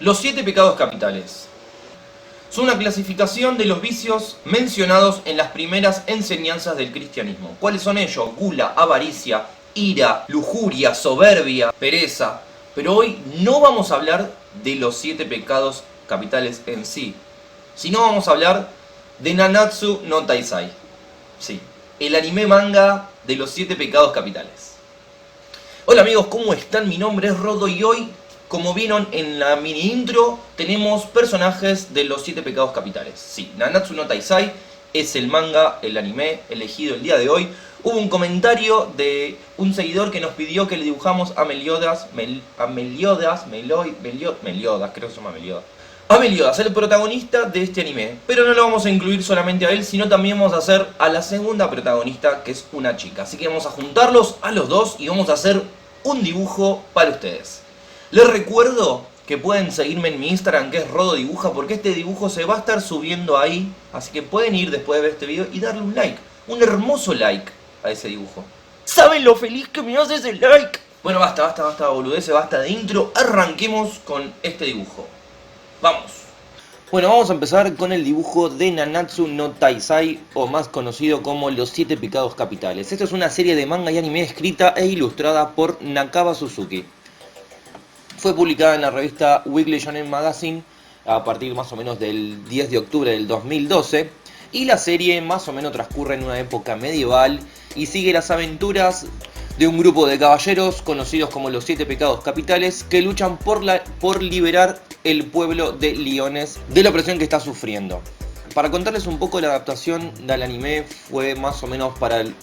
Los 7 pecados capitales son una clasificación de los vicios mencionados en las primeras enseñanzas del cristianismo. ¿Cuáles son ellos? Gula, avaricia, ira, lujuria, soberbia, pereza. Pero hoy no vamos a hablar de los 7 pecados capitales en sí, sino vamos a hablar de Nanatsu no Taizai. Sí, el anime manga de los 7 pecados capitales. Hola amigos, ¿cómo están? Mi nombre es Rodo y hoy, como vieron en la mini intro, tenemos personajes de los 7 pecados capitales. Sí, Nanatsu no Taizai es el manga, el anime elegido el día de hoy. Hubo un comentario de un seguidor que nos pidió que le dibujamos a Meliodas, Meliodas, creo que se llama Meliodas. A Meliodas, el protagonista de este anime, pero no lo vamos a incluir solamente a él, sino también vamos a hacer a la segunda protagonista, que es una chica. Así que vamos a juntarlos a los dos y vamos a hacer un dibujo para ustedes. Les recuerdo que pueden seguirme en mi Instagram, que es Rodo Dibuja, porque este dibujo se va a estar subiendo ahí, así que pueden ir después de ver este video y darle un like, un hermoso like a ese dibujo. ¿Saben lo feliz que me hace ese like? Bueno, basta boludeces, basta de intro, arranquemos con este dibujo. Vamos. Bueno, vamos a empezar con el dibujo de Nanatsu no Taizai, o más conocido como Los 7 pecados capitales. Esta es una serie de manga y anime escrita e ilustrada por Nakaba Suzuki. Fue publicada en la revista Weekly Shonen Magazine a partir más o menos del 10 de octubre del 2012. Y la serie más o menos transcurre en una época medieval y sigue las aventuras de un grupo de caballeros conocidos como los 7 pecados capitales que luchan por liberar el pueblo de Liones de la opresión que está sufriendo. Para contarles un poco, la adaptación del anime fue más o menos para el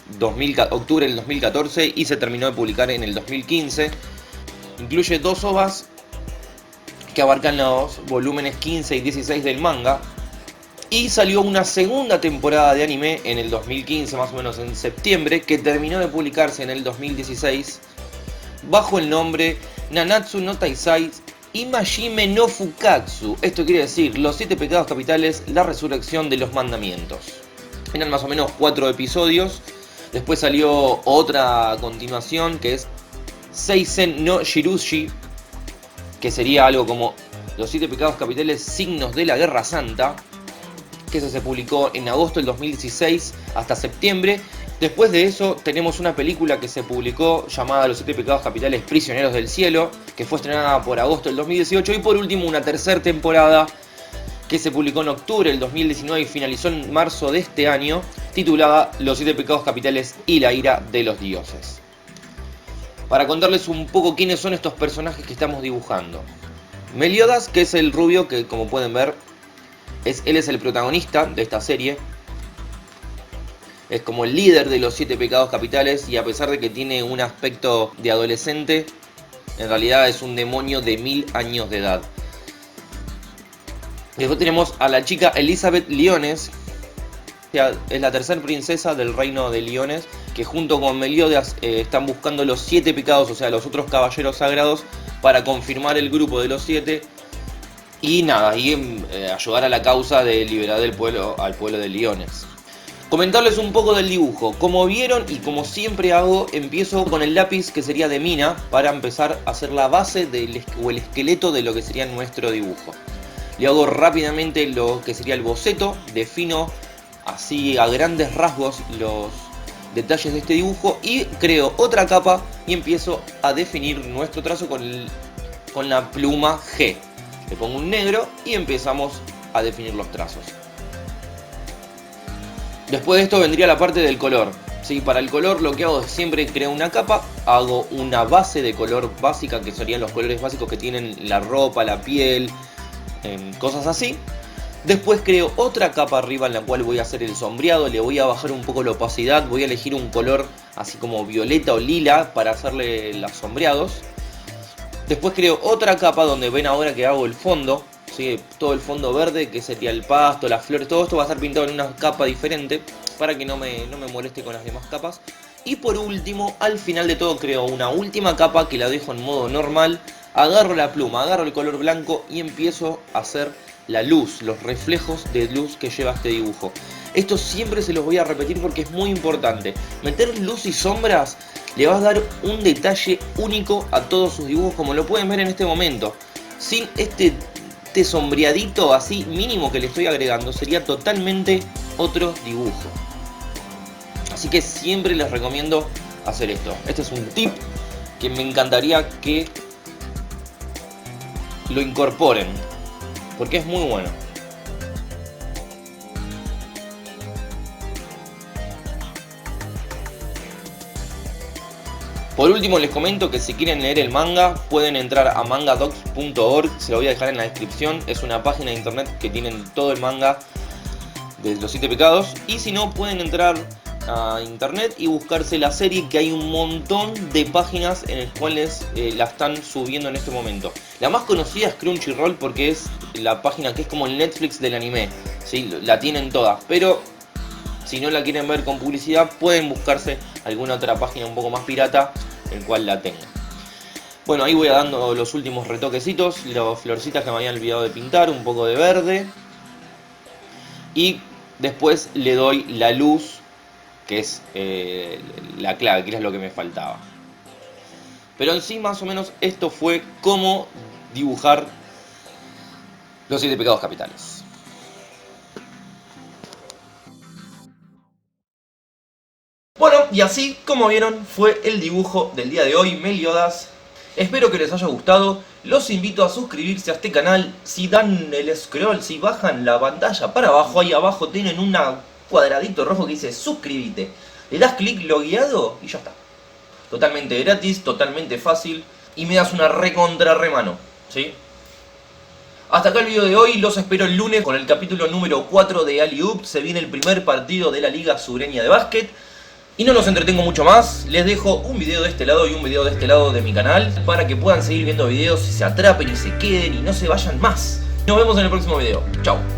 octubre del 2014 y se terminó de publicar en el 2015. Incluye 2 OVAs que abarcan los volúmenes 15 y 16 del manga. Y salió una segunda temporada de anime en el 2015, más o menos en septiembre, que terminó de publicarse en el 2016 bajo el nombre Nanatsu no Taizai Imajime no Fukatsu. Esto quiere decir Los 7 pecados capitales, la resurrección de los mandamientos. Eran más o menos 4 episodios. Después salió otra continuación que es Seisen no Shirushi, que sería algo como Los 7 pecados capitales, signos de la Guerra Santa, que eso se publicó en agosto del 2016 hasta septiembre. Después de eso tenemos una película que se publicó llamada Los 7 pecados capitales, prisioneros del cielo, que fue estrenada por agosto del 2018. Y por último una tercera temporada que se publicó en octubre del 2019 y finalizó en marzo de este año, titulada Los 7 pecados capitales y la ira de los dioses. Para contarles un poco quiénes son estos personajes que estamos dibujando. Meliodas, que es el rubio que, como pueden ver, él es el protagonista de esta serie. Es como el líder de los 7 pecados capitales y a pesar de que tiene un aspecto de adolescente, en realidad es un demonio de 1000 años de edad. Después tenemos a la chica Elizabeth Liones, que es la tercera princesa del reino de Liones, que junto con Meliodas están buscando los 7 pecados, o sea, los otros caballeros sagrados, para confirmar el grupo de los 7. Y nada, ayudar a la causa de liberar al pueblo de Liones. Comentarles un poco del dibujo. Como vieron y como siempre hago, empiezo con el lápiz que sería de mina para empezar a hacer la base o el esqueleto de lo que sería nuestro dibujo. Le hago rápidamente lo que sería el boceto, defino así a grandes rasgos los detalles de este dibujo y creo otra capa y empiezo a definir nuestro trazo con la pluma G. Le pongo un negro y empezamos a definir los trazos. Después de esto vendría la parte del color. ¿Sí? Para el color lo que hago es siempre creo una capa, hago una base de color básica, que serían los colores básicos que tienen la ropa, la piel, cosas así. Después creo otra capa arriba en la cual voy a hacer el sombreado, le voy a bajar un poco la opacidad, voy a elegir un color así como violeta o lila para hacerle los sombreados. Después creo otra capa donde ven ahora que hago el fondo, ¿sí? Todo el fondo verde, que sería el pasto, las flores, todo esto va a estar pintado en una capa diferente para que no me moleste con las demás capas. Y por último, al final de todo creo una última capa que la dejo en modo normal, agarro la pluma, agarro el color blanco y empiezo a hacer la luz, los reflejos de luz que lleva este dibujo. Esto siempre se los voy a repetir porque es muy importante. Meter luz y sombras le va a dar un detalle único a todos sus dibujos, como lo pueden ver en este momento. sin este sombreadito así mínimo que le estoy agregando, sería totalmente otro dibujo. Así que siempre les recomiendo hacer esto. Este es un tip que me encantaría que lo incorporen, porque es muy bueno. Por último les comento que si quieren leer el manga pueden entrar a mangadocs.org, se lo voy a dejar en la descripción, es una página de internet que tienen todo el manga de los 7 pecados, y si no pueden entrar a internet y buscarse la serie, que hay un montón de páginas en las cuales la están subiendo en este momento. La más conocida es Crunchyroll porque es la página que es como el Netflix del anime, ¿sí? La tienen todas, pero si no la quieren ver con publicidad pueden buscarse alguna otra página un poco más pirata el cual la tenga. Bueno, ahí voy dando los últimos retoquecitos, las florcitas que me habían olvidado de pintar, un poco de verde, y después le doy la luz, que es la clave, que es lo que me faltaba. Pero en sí más o menos esto fue cómo dibujar los 7 pecados capitales. Bueno, y así como vieron fue el dibujo del día de hoy, Meliodas. Espero que les haya gustado. Los invito a suscribirse a este canal. Si dan el scroll, si bajan la pantalla para abajo, ahí abajo tienen un cuadradito rojo que dice suscríbete. Le das clic logueado y ya está. Totalmente gratis, totalmente fácil. Y me das una recontra remano, ¿sí? Hasta acá el video de hoy, los espero el lunes con el capítulo número 4 de Alley Oop. Se viene el primer partido de la Liga Sureña de Básquet. Y no los entretengo mucho más, les dejo un video de este lado y un video de este lado de mi canal para que puedan seguir viendo videos y se atrapen y se queden y no se vayan más. Nos vemos en el próximo video. Chao.